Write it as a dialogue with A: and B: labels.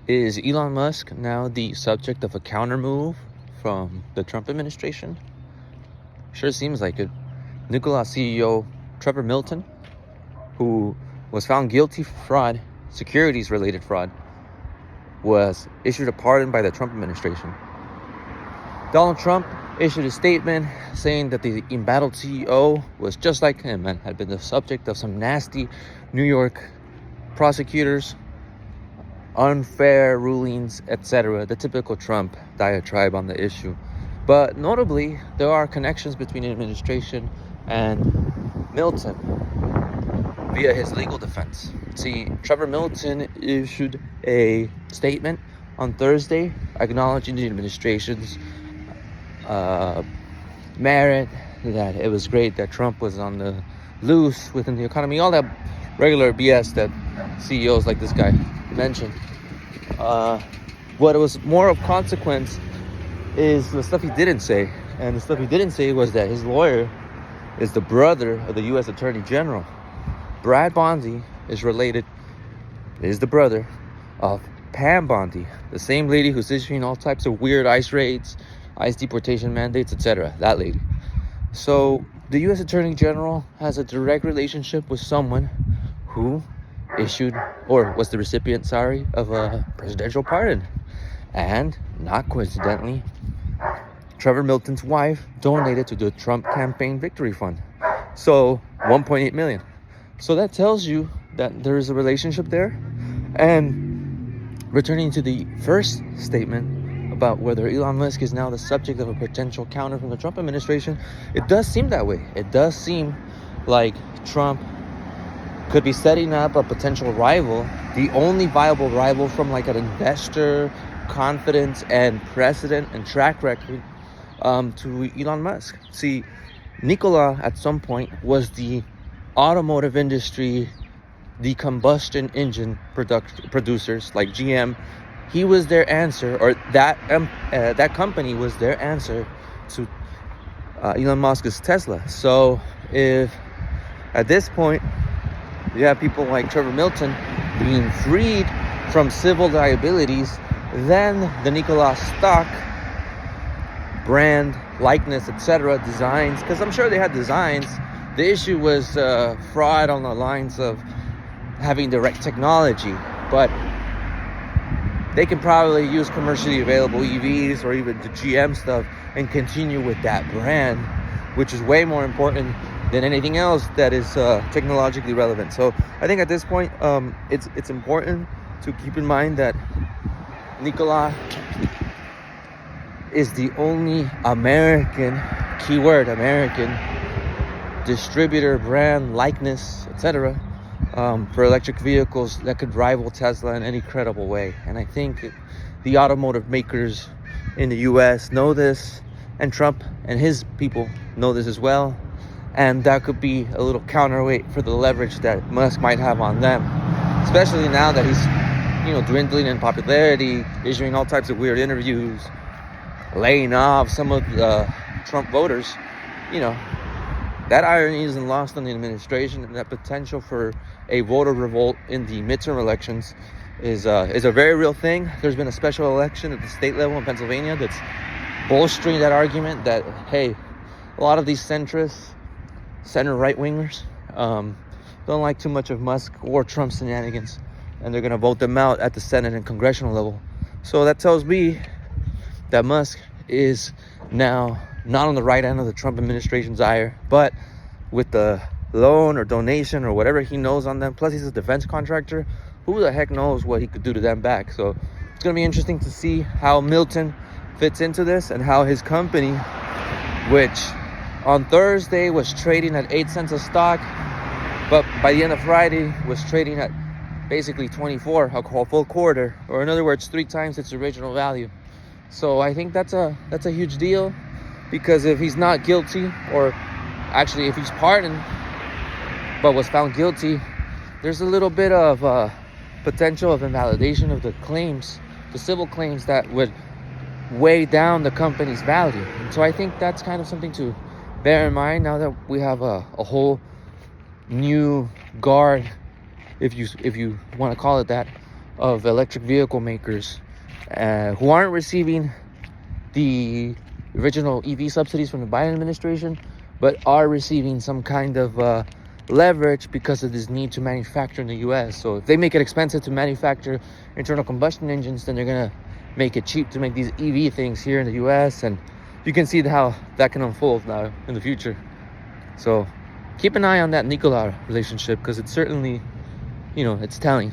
A: Is Elon Musk now the subject of a counter move from the Trump administration? Sure seems like it. Nikola CEO Trevor Milton, who was found guilty for fraud, securities-related fraud, was issued a pardon by the Trump administration. Donald Trump issued a statement saying that the embattled CEO was just like him and had been the subject of some nasty New York prosecutors, unfair rulings, etc. The typical Trump diatribe on the issue. But notably, there are connections between the administration and Milton via his legal defense. See, Trevor Milton issued a statement on Thursday acknowledging the administration's merit, that it was great that Trump was on the loose within the economy, all that regular BS that CEOs like this guy mentioned. What was more of consequence is the stuff he didn't say. And the stuff he didn't say was that his lawyer is the brother of the U.S. Attorney General. Brad Bondi is the brother of Pam Bondi, the same lady who's issuing all types of weird ICE raids, ICE deportation mandates, etc. That lady. So the U.S. Attorney General has a direct relationship with someone who issued, or was the recipient, of a presidential pardon. And, not coincidentally, Trevor Milton's wife donated to the Trump campaign victory fund. So, $1.8 million. So that tells you that there is a relationship there. And returning to the first statement about whether Elon Musk is now the subject of a potential counter from the Trump administration, it does seem that way. It does seem like Trump could be setting up a potential rival, the only viable rival from like an investor, confidence, and precedent and track record to Elon Musk. See, Nikola at some point was the automotive industry, the combustion engine producers like GM. He was their answer, or that company was their answer to Elon Musk's Tesla. So if at this point you have people like Trevor Milton being freed from civil liabilities, then the Nikola stock, brand, likeness, etc., designs, because I'm sure they had designs. The issue was fraud on the lines of having direct technology, but they can probably use commercially available EVs or even the GM stuff and continue with that brand, which is way more important than anything else that is technologically relevant. So I think at this point, it's important to keep in mind that Nikola is the only American, keyword American, distributor, brand, likeness, etc., for electric vehicles that could rival Tesla in any credible way. And I think the automotive makers in the US know this, and Trump and his people know this as well. And that could be a little counterweight for the leverage that Musk might have on them, especially now that he's, dwindling in popularity, issuing all types of weird interviews, laying off some of the Trump voters. That irony isn't lost on the administration, and that potential for a voter revolt in the midterm elections is a very real thing. There's been a special election at the state level in Pennsylvania that's bolstering that argument that, hey, a lot of these centrists, center right-wingers, don't like too much of Musk or Trump shenanigans, and they're going to vote them out at the Senate and congressional level. So that tells me that Musk is now not on the right end of the Trump administration's ire, but with the loan or donation or whatever he knows on them, plus he's a defense contractor, who the heck knows what he could do to them back. So it's going to be interesting to see how Milton fits into this and how his company, which on Thursday was trading at 8 cents a stock, but by the end of Friday was trading at basically 24, a full quarter, or in other words, 3 times its original value. So I think that's a huge deal, because if he's not guilty, or actually if he's pardoned but was found guilty, there's a little bit of potential of invalidation of the claims, the civil claims that would weigh down the company's value. And so I think that's kind of something to bear in mind now that we have a whole new guard, if you want to call it that, of electric vehicle makers who aren't receiving the original EV subsidies from the Biden administration, but are receiving some kind of leverage because of this need to manufacture in the US. So if they make it expensive to manufacture internal combustion engines, then they're gonna make it cheap to make these EV things here in the US. And you can see how that can unfold now in the future. So keep an eye on that Nikola relationship, because it's certainly, it's telling.